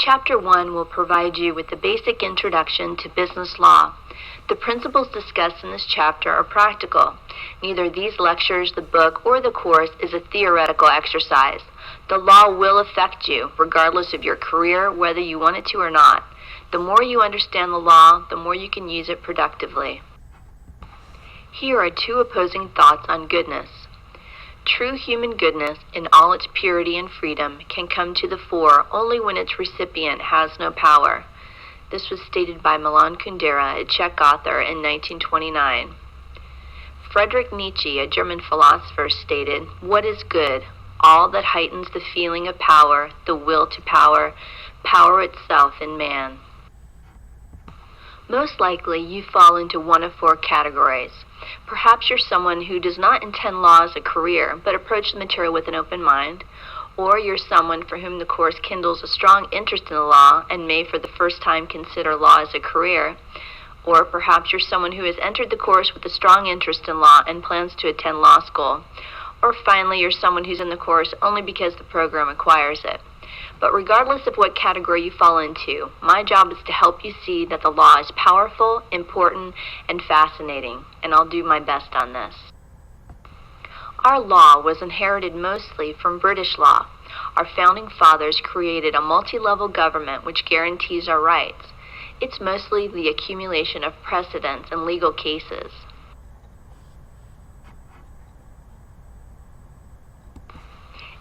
Chapter 1 will provide you with the basic introduction to business law. The principles discussed in this chapter are practical. Neither these lectures, the book, or the course is a theoretical exercise. The law will affect you, regardless of your career, whether you want it to or not. The more you understand the law, the more you can use it productively. Here are two opposing thoughts on goodness. True human goodness, in all its purity and freedom, can come to the fore only when its recipient has no power. This was stated by Milan Kundera, a Czech author, in 1929. Friedrich Nietzsche, a German philosopher, stated, "What is good? All that heightens the feeling of power, the will to power, power itself in man." Most likely, you fall into one of four categories. Perhaps you're someone who does not intend law as a career, but approach the material with an open mind. Or you're someone for whom the course kindles a strong interest in the law and may for the first time consider law as a career. Or perhaps you're someone who has entered the course with a strong interest in law and plans to attend law school. Or finally, you're someone who's in the course only because the program requires it. But regardless of what category you fall into, my job is to help you see that the law is powerful, important, and fascinating, and I'll do my best on this. Our law was inherited mostly from British law. Our founding fathers created a multi-level government which guarantees our rights. It's mostly the accumulation of precedents and legal cases.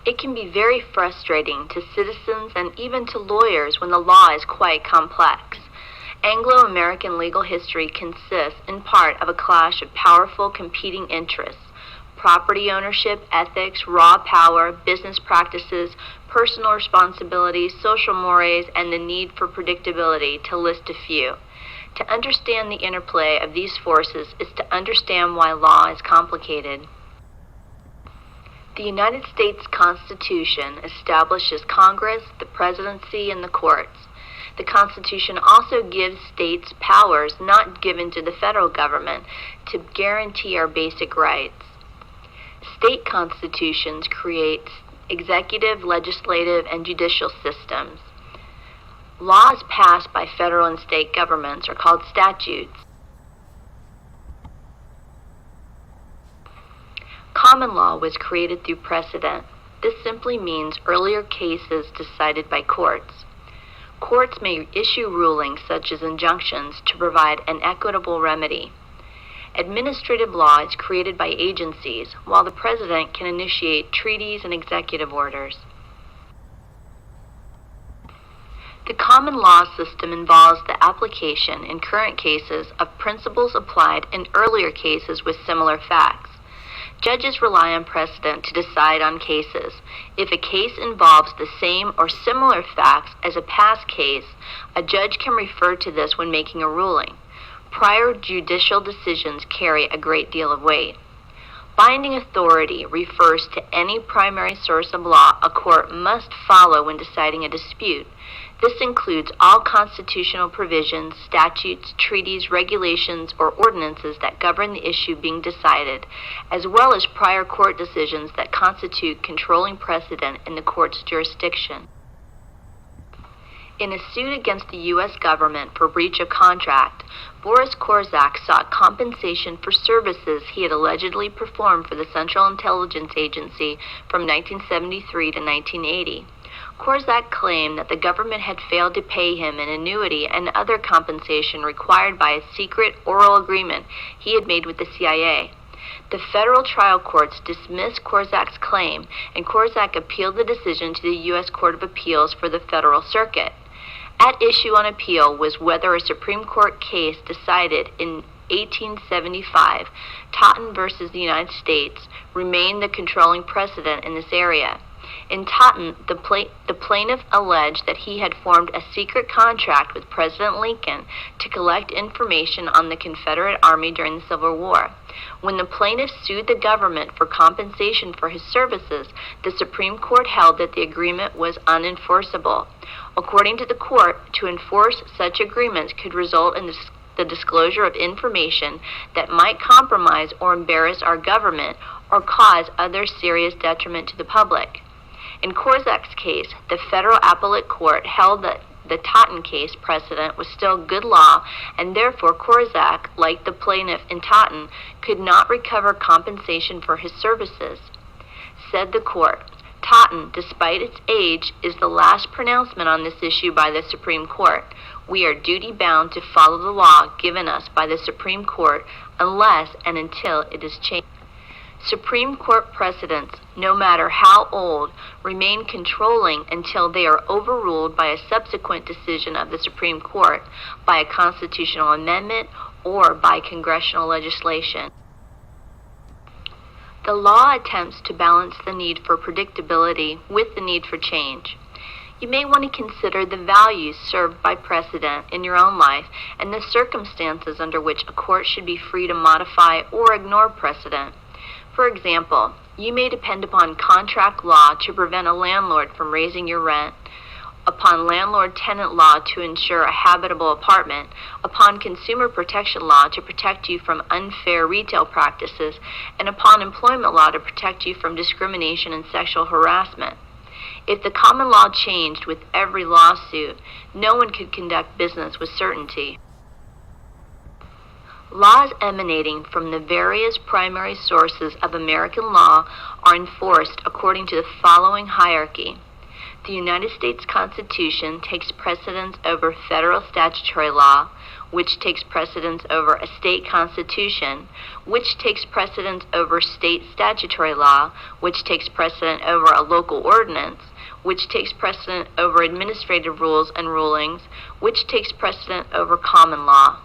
It can be very frustrating to citizens and even to lawyers when the law is quite complex. Anglo-American legal history consists in part of a clash of powerful competing interests: property ownership, ethics, raw power, business practices, personal responsibility, social mores, and the need for predictability, to list a few. To understand the interplay of these forces is to understand why law is complicated. The United States Constitution establishes Congress, the presidency, and the courts. The Constitution also gives states powers not given to the federal government to guarantee our basic rights. State constitutions create executive, legislative, and judicial systems. Laws passed by federal and state governments are called statutes. Common law was created through precedent. This simply means earlier cases decided by courts. Courts may issue rulings such as injunctions to provide an equitable remedy. Administrative law is created by agencies, while the president can initiate treaties and executive orders. The common law system involves the application, in current cases, of principles applied in earlier cases with similar facts. Judges rely on precedent to decide on cases. If a case involves the same or similar facts as a past case, a judge can refer to this when making a ruling. Prior judicial decisions carry a great deal of weight. Binding authority refers to any primary source of law a court must follow when deciding a dispute. This includes all constitutional provisions, statutes, treaties, regulations, or ordinances that govern the issue being decided, as well as prior court decisions that constitute controlling precedent in the court's jurisdiction. In a suit against the U.S. government for breach of contract, Boris Korczak sought compensation for services he had allegedly performed for the Central Intelligence Agency from 1973 to 1980. Korczak claimed that the government had failed to pay him an annuity and other compensation required by a secret oral agreement he had made with the CIA. The federal trial courts dismissed Korczak's claim, and Korczak appealed the decision to the U.S. Court of Appeals for the Federal Circuit. At issue on appeal was whether a Supreme Court case decided in 1875, Totten versus the United States, remained the controlling precedent in this area. In Totten, the plaintiff alleged that he had formed a secret contract with President Lincoln to collect information on the Confederate Army during the Civil War. When the plaintiff sued the government for compensation for his services, the Supreme Court held that the agreement was unenforceable. According to the court, to enforce such agreements could result in the disclosure of information that might compromise or embarrass our government or cause other serious detriment to the public. In Korczak's case, the federal appellate court held that the Totten case precedent was still good law, and therefore Korczak, like the plaintiff in Totten, could not recover compensation for his services. Said the court, Totten, despite its age, is the last pronouncement on this issue by the Supreme Court. We are duty-bound to follow the law given us by the Supreme Court unless and until it is changed. Supreme Court precedents, no matter how old, remain controlling until they are overruled by a subsequent decision of the Supreme Court, by a constitutional amendment, or by congressional legislation. The law attempts to balance the need for predictability with the need for change. You may want to consider the values served by precedent in your own life and the circumstances under which a court should be free to modify or ignore precedent. For example, you may depend upon contract law to prevent a landlord from raising your rent, upon landlord-tenant law to ensure a habitable apartment, upon consumer protection law to protect you from unfair retail practices, and upon employment law to protect you from discrimination and sexual harassment. If the common law changed with every lawsuit, no one could conduct business with certainty. Laws emanating from the various primary sources of American law are enforced according to the following hierarchy. The United States Constitution takes precedence over federal statutory law, which takes precedence over a state constitution, which takes precedence over state statutory law, which takes precedent over a local ordinance, which takes precedent over administrative rules and rulings, which takes precedent over common law.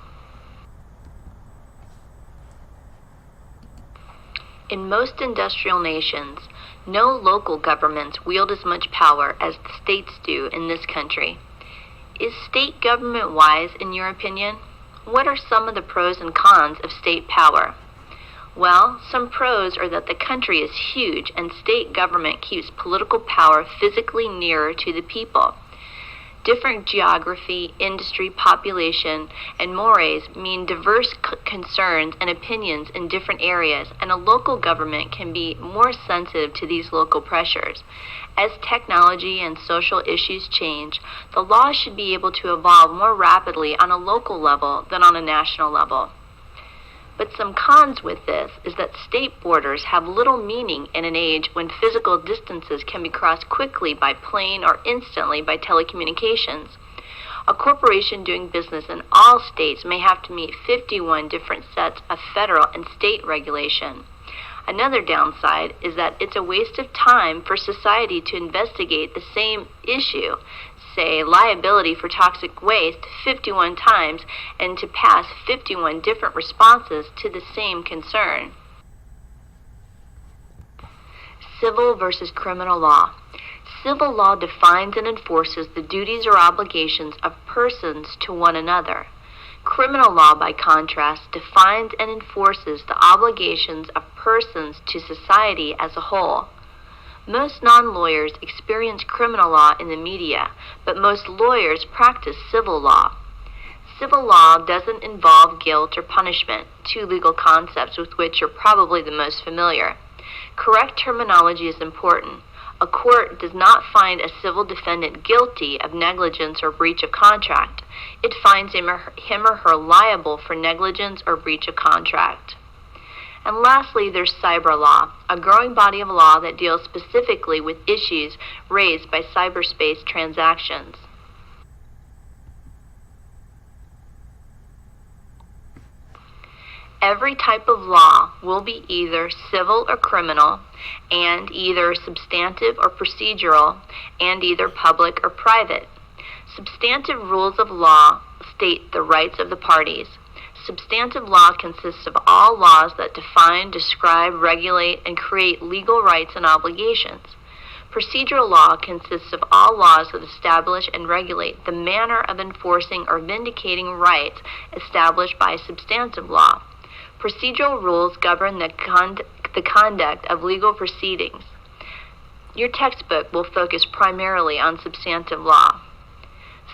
In most industrial nations, no local governments wield as much power as the states do in this country. Is state government wise, in your opinion? What are some of the pros and cons of state power? Well, some pros are that the country is huge and state government keeps political power physically nearer to the people. Different geography, industry, population, and mores mean diverse concerns and opinions in different areas, and a local government can be more sensitive to these local pressures. As technology and social issues change, the law should be able to evolve more rapidly on a local level than on a national level. But some cons with this is that state borders have little meaning in an age when physical distances can be crossed quickly by plane or instantly by telecommunications. A corporation doing business in all states may have to meet 51 different sets of federal and state regulation. Another downside is that it's a waste of time for society to investigate the same issue, say liability for toxic waste, 51 times and to pass 51 different responses to the same concern. Civil versus criminal law. Civil law defines and enforces the duties or obligations of persons to one another. Criminal law, by contrast, defines and enforces the obligations of persons to society as a whole. Most non-lawyers experience criminal law in the media, but most lawyers practice civil law. Civil law doesn't involve guilt or punishment, two legal concepts with which you're probably the most familiar. Correct terminology is important. A court does not find a civil defendant guilty of negligence or breach of contract. It finds him or her liable for negligence or breach of contract. And lastly, there's cyber law, a growing body of law that deals specifically with issues raised by cyberspace transactions. Every type of law will be either civil or criminal, and either substantive or procedural, and either public or private. Substantive rules of law state the rights of the parties. Substantive law consists of all laws that define, describe, regulate, and create legal rights and obligations. Procedural law consists of all laws that establish and regulate the manner of enforcing or vindicating rights established by substantive law. Procedural rules govern the conduct of legal proceedings. Your textbook will focus primarily on substantive law.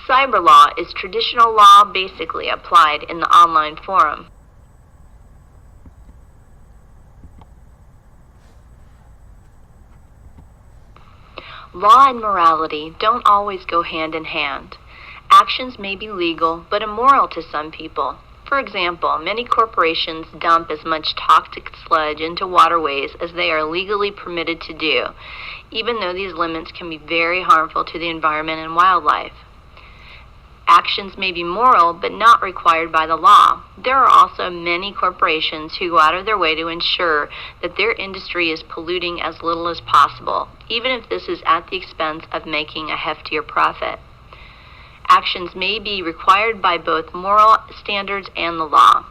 Cyber law is traditional law basically applied in the online forum. Law and morality don't always go hand in hand. Actions may be legal but immoral to some people. For example, many corporations dump as much toxic sludge into waterways as they are legally permitted to do, even though these limits can be very harmful to the environment and wildlife. Actions may be moral but not required by the law. There are also many corporations who go out of their way to ensure that their industry is polluting as little as possible, even if this is at the expense of making a heftier profit. Actions may be required by both moral standards and the law.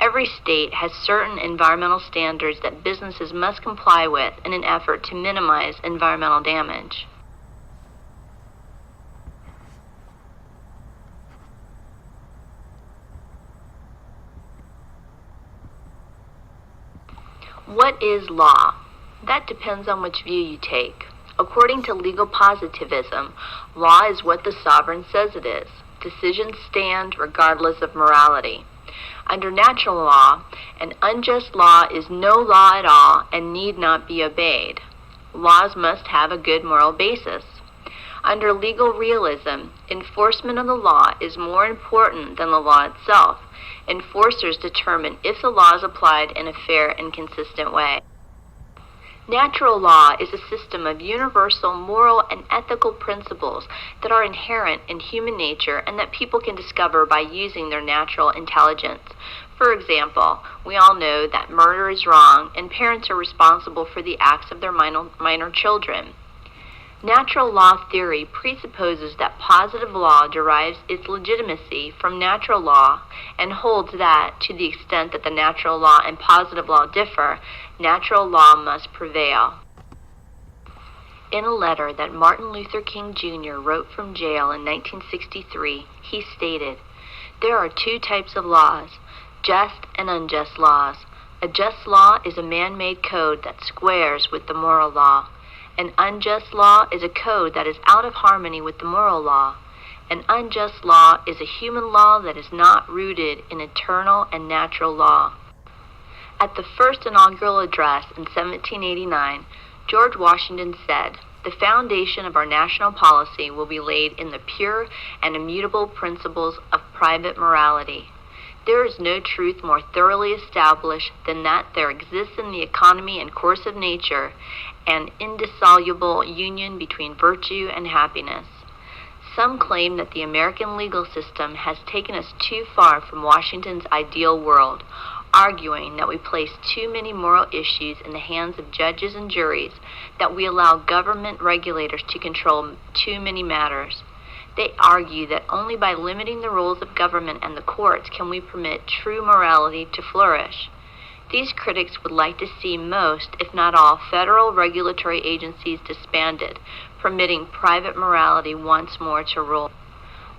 Every state has certain environmental standards that businesses must comply with in an effort to minimize environmental damage. What is law? That depends on which view you take. According to legal positivism, law is what the sovereign says it is. Decisions stand regardless of morality. Under natural law, an unjust law is no law at all and need not be obeyed. Laws must have a good moral basis. Under legal realism, enforcement of the law is more important than the law itself. Enforcers determine if the law is applied in a fair and consistent way. Natural law is a system of universal moral and ethical principles that are inherent in human nature and that people can discover by using their natural intelligence. For example, we all know that murder is wrong and parents are responsible for the acts of their minor children. Natural law theory presupposes that positive law derives its legitimacy from natural law and holds that, to the extent that the natural law and positive law differ, natural law must prevail. In a letter that Martin Luther King Jr. wrote from jail in 1963, he stated, "There are two types of laws, just and unjust laws. A just law is a man-made code that squares with the moral law. An unjust law is a code that is out of harmony with the moral law. An unjust law is a human law that is not rooted in eternal and natural law." At the first inaugural address in 1789, George Washington said, "The foundation of our national policy will be laid in the pure and immutable principles of private morality. There is no truth more thoroughly established than that there exists in the economy and course of nature an indissoluble union between virtue and happiness." Some claim that the American legal system has taken us too far from Washington's ideal world, arguing that we place too many moral issues in the hands of judges and juries, that we allow government regulators to control too many matters. They argue that only by limiting the roles of government and the courts can we permit true morality to flourish. These critics would like to see most, if not all, federal regulatory agencies disbanded, permitting private morality once more to rule.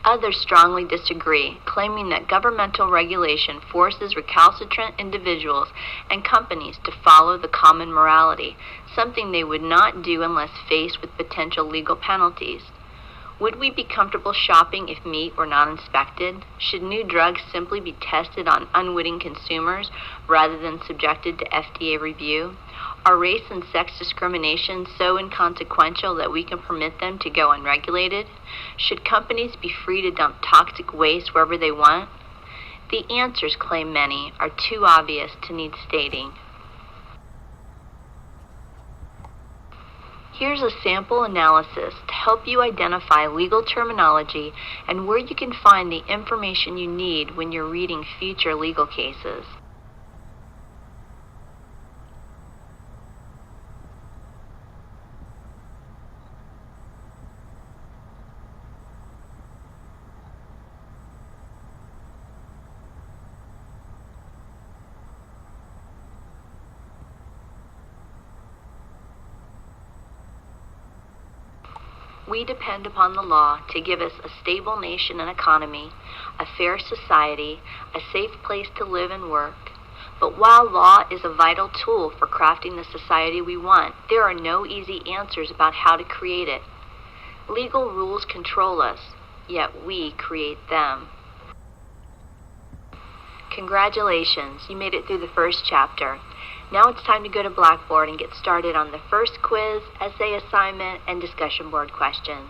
Others strongly disagree, claiming that governmental regulation forces recalcitrant individuals and companies to follow the common morality, something they would not do unless faced with potential legal penalties. Would we be comfortable shopping if meat were not inspected? Should new drugs simply be tested on unwitting consumers rather than subjected to FDA review? Are race and sex discrimination so inconsequential that we can permit them to go unregulated? Should companies be free to dump toxic waste wherever they want? The answers, claim many, are too obvious to need stating. Here's a sample analysis to help you identify legal terminology and where you can find the information you need when you're reading future legal cases. We depend upon the law to give us a stable nation and economy, a fair society, a safe place to live and work. But while law is a vital tool for crafting the society we want, there are no easy answers about how to create it. Legal rules control us, yet we create them. Congratulations, you made it through the first chapter. Now it's time to go to Blackboard and get started on the first quiz, essay assignment, and discussion board questions.